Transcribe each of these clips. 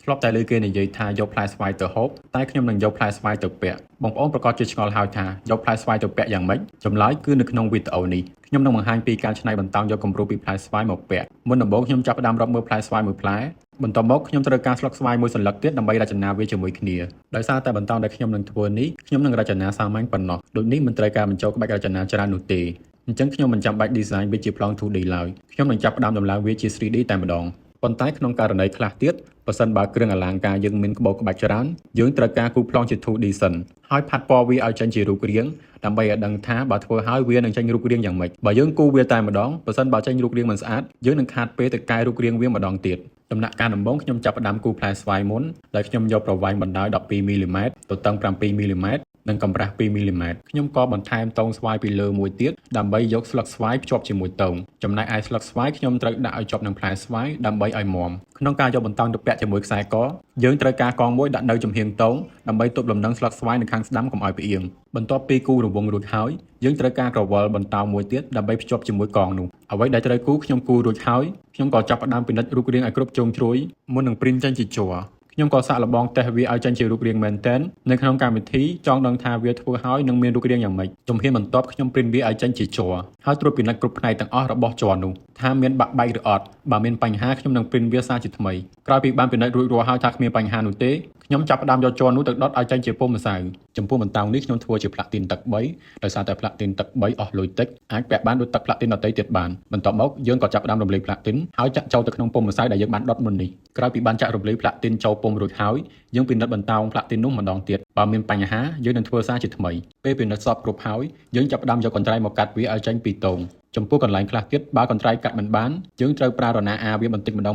ធ្លាប់តែលើគេនិយាយថាយកផ្លែស្វាយទៅហូបតែខ្ញុំនឹងយកផ្លែស្វាយទៅពាក់បងប្អូនប្រកាសជាឆ្ងល់ហើយថាយកផ្លែស្វាយទៅពាក់យ៉ាងម៉េចចម្លើយគឺនៅក្នុងវីដេអូនេះខ្ញុំនឹងបង្ហាញពីការច្នៃបន្តោងយកគំរូពីផ្លែស្វាយមកពាក់មុនដំបូងខ្ញុំចាប់ផ្ដើមរាប់មើលផ្លែស្វាយមួយផ្លែបន្ទាប់មកខ្ញុំត្រូវការស្លឹកស្វាយមួយសន្លឹកទៀតដើម្បីរចនាវាជាមួយគ្នាដោយសារតែបន្តោងដែលខ្ញុំនឹងធ្វើនេះខ្ញុំនឹងរចនាសាមញ្ញប៉ុណ្ណោះដូចនេះមិនត្រូវការបញ្ចូលក្បាច់រចនាច្រើននោះទេអញ្ចឹងខ្ញុំមិនចាំបាច់ design វាជាប្លង់ 2D ឡើយខ្ញុំនឹងចាប់ផ្ដើមដំឡើងវាជា 3D តែម្ដងប៉ុន្តែក្នុងករណីខ្លះទៀតប្រសិនបើគ្រឿងអលង្ការយើងមានក្បូរក្បាច់ច្រើនយើងត្រូវការគូប្លង់ជា 2D សិនហើយផាត់ពណ៌វាឲ្យចេញជារូបរាងដើម្បីឲ្យដឹងថាបើធ្វើហើយវានឹងចេញរូបរាងយ៉ាងម៉េចបើយើងគូរវាតែម្ដងប្រសិនបើចេញរូបរាងមិនស្អាតយើងនឹងខាតពេលទៅកែរូបរាងវាម្ដងទៀតដំណាក់កាលដំបូងខ្ញុំចាប់ផ្ដើមគូរផ្លែស្វាយមុនដោយខ្ញុំយកប្រវែងបណ្ដោយ12មីលីម៉ែត្រទទឹង7មីលីម៉ែត្រនិងកម្រាស់2មីលីម៉ែត្រខ្ញុំក៏បន្ថែមតោងស្វាយពីលើមួយទៀតដើម្បីយកស្លឹកស្វាយភ្ជាប់ជាមួយតោងចំណែកឯស្លឹកស្វាយខ្ញុំត្រូវដាក់ឲ្យជាប់នឹងផ្លែស្វាយដើម្បីឲ្យមាំក្នុងការយកបន្តោងទៅពាក់ជាមួយខ្សែកយើងត្រូវការកងមួយដាក់នៅចំហៀងតោងដើម្បីទប់លំនឹងស្លឹកស្វាយនៅខាងស្ដាំកុំឲ្យផ្អៀងបន្ទាប់ពីគូររង្វង់រួចហើយយើងត្រូវការក្រវិលបន្តោងមួយទៀតដើម្បីភ្ជាប់ជាមួយកងនោះអ្វីដែលត្រូវគូរខ្ញុំគូររួចហើយខ្ញុំក៏ចាប់ផ្ដើមពិនិត្យរូបរាងឲ្យគ្រប់ជ្រុងជ្រោយមុននឹងព្រីនចេញជាជ័រខ្ញុំក៏សាកល្បងតេស្តវាឲ្យចេញជារូបរាងមែនទែននៅក្នុងកម្មវិធីចង់ដឹងថាវាធ្វើហើយនឹងមានរូបរាងយ៉ាងម៉េចជំហានបន្ទាប់ខ្ញុំព្រីនវាឲ្យចេញជាជ័រហើយត្រួតពិនិត្យគ្រប់ផ្នែកទាំងអស់របស់ជ័រនោះថាមានបាក់បែកឬអត់បើមានបញ្ហាខ្ញុំនឹងព្រីនវាសារជាថ្មីក្រោយពីបានពិនិត្យរួចរាល់ហើយថាគ្មានបញ្ហានោះទេខ្ញុំចាប់ផ្ដើមយកជ័រនោះទៅដុតឲ្យចេញជាពុម្ពម្សៅចំពោះបន្តោងនេះខ្ញុំធ្វើជាផ្លាទីនទឹក3ដោយសារតែផ្លាទីនទឹក3អស់លុយតិចអាចពាក់បានដូចទឹកផ្លាទីនដទៃទៀតបានបន្ទាប់មកយើងក៏ចាប់ផ្ដើមរំលាយផ្លាទីនហើយចាក់ចូលទៅក្នុងពុម្ពម្សៅដែលយើងបានដុតមុននេះក្រោយពីបានចាក់រំលាយផ្លាទីនចូលពុម្ពរួចហើយយើងពិនិត្យបន្តោងផ្លាទីននោះម្ដងទៀតបើមានបញ្ហាយើងនឹងធ្វើសារជាថ្មីពេលពិនិត្យសពគ្រប់ហើយយើងចាប់ផ្ដើមយកកន្ត្រៃមកកាត់វាឲ្យចេញពីតោងចំពោះកន្លែងខ្លះទៀតបើកន្ត្រៃកាត់មិនបានយើងត្រូវប្រើរណាអាវាបន្តិចម្ដ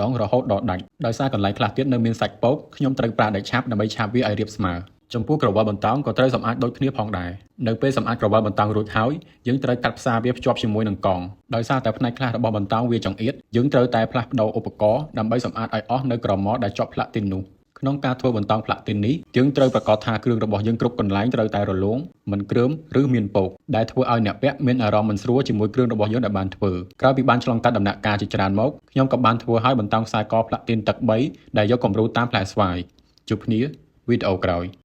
ងរហូតដល់ដាច់ដោយសារកន្លែងខ្លះទៀតនៅមានសាច់ពកខ្ញុំត្រូវប្រើដែកឆាបដើម្បីឆាបវាឲ្យរាបស្មើចំពោះក្រវិលបន្តោងក៏ត្រូវសម្អាតដូចគ្នាផងដែរនៅពេលសម្អាតក្រវិលបន្តោងរួចហើយយើងត្រូវកាត់ផ្សារវាភ្ជាប់ជាមួយនឹងកងដោយសារតែផ្នែកខ្លះរបស់បន្តោងវាចង្អៀតយើងត្រូវតែផ្លាស់ប្ដូរឧបករណ៍ដើម្បីសម្អាតឲ្យអស់នៅក្រមដែលជាប់ផ្លាទីននោះក្នុងការធ្វើបន្តោងផ្លាទីននេះយើងត្រូវប្រាកដថាគ្រឿងរបស់យើងគ្រប់កន្លែងត្រូវតែរលោងមិនគ្រើមឬមានពកដែលធ្វើឲ្យអ្នកពាក់មានអារម្មណ៍មិនស្រួលជាមួយគ្រឿងរបស់យើងដែលបានធ្វើក្រោយពីបានឆ្លងកាត់ដំណាក់កាលជាច្រើនមកខ្ញុំក៏បានធ្វើឲ្យបន្តោងខ្សែកផ្លាទីនទឹក3ដែលយកគំរូតាមផ្លែស្វាយជួបគ្នាវីដេអូក្រោយ